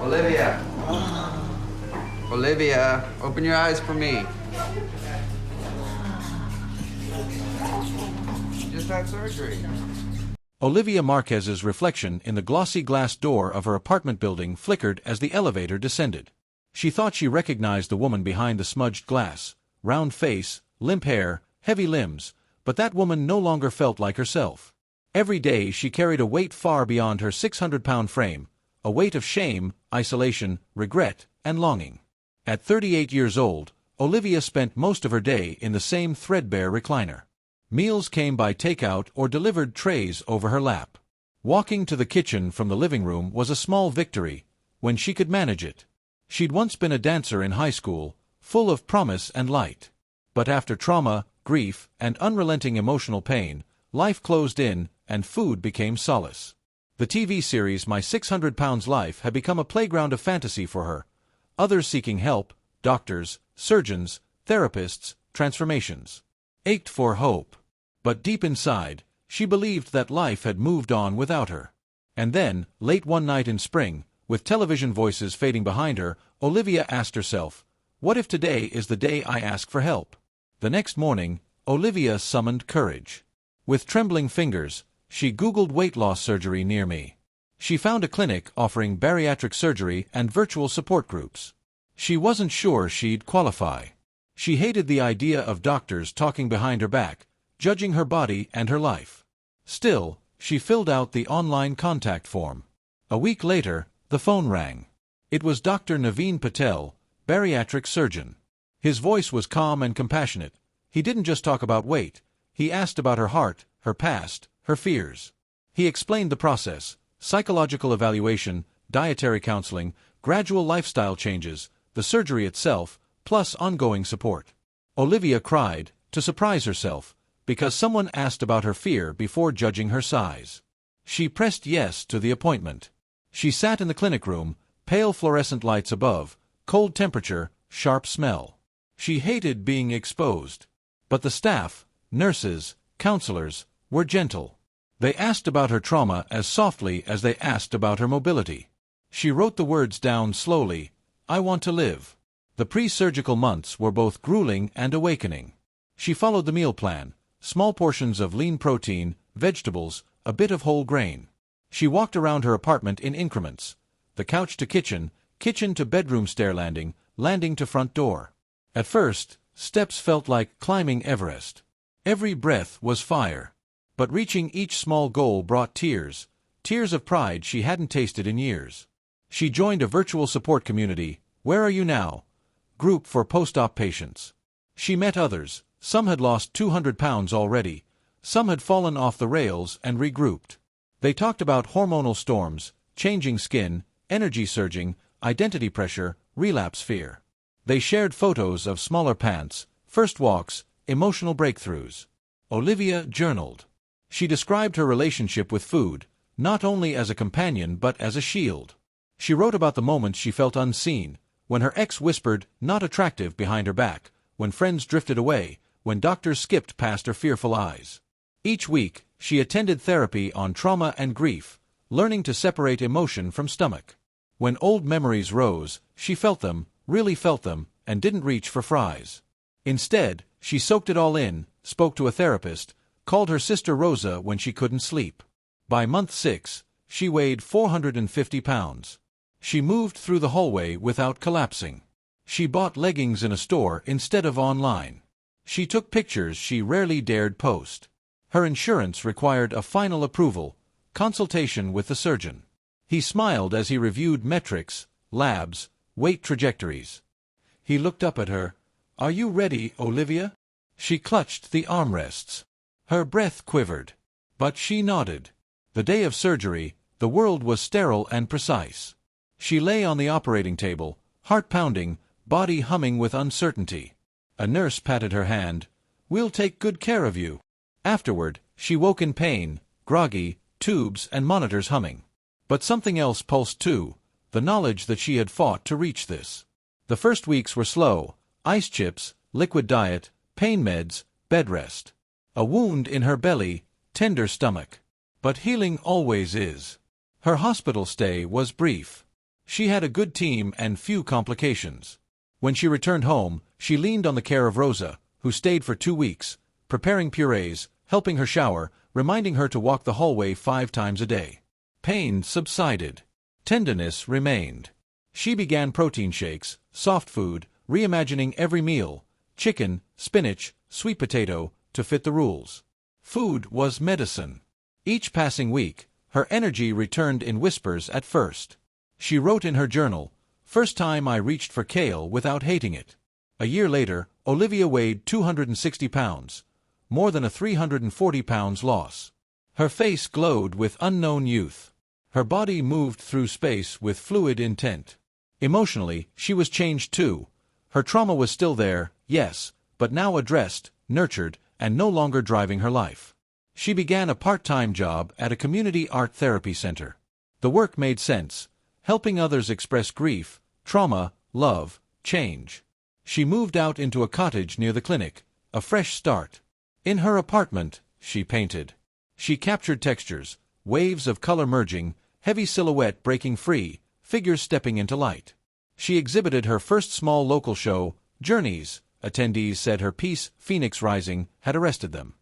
Olivia. Olivia, open your eyes for me. You just had surgery. Olivia Marquez's reflection in the glossy glass door of her apartment building flickered as the elevator descended. She thought she recognized the woman behind the smudged glass, round face, limp hair, heavy limbs, but that woman no longer felt like herself. Every day she carried a weight far beyond her 600-pound frame, a weight of shame, isolation, regret, and longing. At 38 years old, Olivia spent most of her day in the same threadbare recliner. Meals came by takeout or delivered trays over her lap. Walking to the kitchen from the living room was a small victory, when she could manage it. She'd once been a dancer in high school, full of promise and light. But after trauma, grief, and unrelenting emotional pain, life closed in, and food became solace. The TV series My 600 Pounds Life had become a playground of fantasy for her. Others seeking help, doctors, surgeons, therapists, transformations. Ached for hope. But deep inside, she believed that life had moved on without her. And then, late one night in spring, with television voices fading behind her, Olivia asked herself, "What if today is the day I ask for help?" The next morning, Olivia summoned courage. With trembling fingers, she Googled weight loss surgery near me. She found a clinic offering bariatric surgery and virtual support groups. She wasn't sure she'd qualify. She hated the idea of doctors talking behind her back, judging her body and her life. Still, she filled out the online contact form. A week later, the phone rang. It was Dr. Naveen Patel, bariatric surgeon. His voice was calm and compassionate. He didn't just talk about weight. He asked about her heart, her past, her fears. He explained the process: psychological evaluation, dietary counseling, gradual lifestyle changes, the surgery itself, plus ongoing support. Olivia cried, to surprise herself, because someone asked about her fear before judging her size. She pressed yes to the appointment. She sat in the clinic room, pale fluorescent lights above, cold temperature, sharp smell. She hated being exposed. But the staff, nurses, counselors, were gentle. They asked about her trauma as softly as they asked about her mobility. She wrote the words down slowly, "I want to live." The pre-surgical months were both grueling and awakening. She followed the meal plan: small portions of lean protein, vegetables, a bit of whole grain. She walked around her apartment in increments: the couch to kitchen, kitchen to bedroom stair landing, landing to front door. At first, steps felt like climbing Everest. Every breath was fire. But reaching each small goal brought tears, tears of pride she hadn't tasted in years. She joined a virtual support community, Where Are You Now? Group for post-op patients. She met others. Some had lost 200 pounds already. Some had fallen off the rails and regrouped. They talked about hormonal storms, changing skin, energy surging, identity pressure, relapse fear. They shared photos of smaller pants, first walks, emotional breakthroughs. Olivia journaled. She described her relationship with food, not only as a companion but as a shield. She wrote about the moments she felt unseen, when her ex whispered, "not attractive," behind her back, when friends drifted away, when doctors skipped past her fearful eyes. Each week, she attended therapy on trauma and grief, learning to separate emotion from stomach. When old memories rose, she felt them, really felt them, and didn't reach for fries. Instead, she soaked it all in, spoke to a therapist, called her sister Rosa when she couldn't sleep. By month 6, she weighed 450 pounds. She moved through the hallway without collapsing. She bought leggings in a store instead of online. She took pictures she rarely dared post. Her insurance required a final approval, consultation with the surgeon. He smiled as he reviewed metrics, labs, weight trajectories. He looked up at her. "Are you ready, Olivia?" She clutched the armrests. Her breath quivered. But she nodded. The day of surgery, the world was sterile and precise. She lay on the operating table, heart pounding, body humming with uncertainty. A nurse patted her hand. "We'll take good care of you." Afterward, she woke in pain, groggy, tubes and monitors humming. But something else pulsed too, the knowledge that she had fought to reach this. The first weeks were slow: ice chips, liquid diet, pain meds, bed rest. A wound in her belly, tender stomach. But healing always is. Her hospital stay was brief. She had a good team and few complications. When she returned home, she leaned on the care of Rosa, who stayed for 2 weeks, preparing purees, helping her shower, reminding her to walk the hallway 5 times a day. Pain subsided. Tenderness remained. She began protein shakes, soft food, reimagining every meal, chicken, spinach, sweet potato, to fit the rules. Food was medicine. Each passing week, her energy returned in whispers at first. She wrote in her journal, "First time I reached for kale without hating it." A year later, Olivia weighed 260 pounds, more than a 340 pounds loss. Her face glowed with unknown youth. Her body moved through space with fluid intent. Emotionally, she was changed too. Her trauma was still there, yes, but now addressed, nurtured, and no longer driving her life. She began a part-time job at a community art therapy center. The work made sense, helping others express grief, trauma, love, change. She moved out into a cottage near the clinic, a fresh start. In her apartment, she painted. She captured textures, waves of color merging, heavy silhouette breaking free, figures stepping into light. She exhibited her first small local show, Journeys. Attendees said her piece, Phoenix Rising, had arrested them.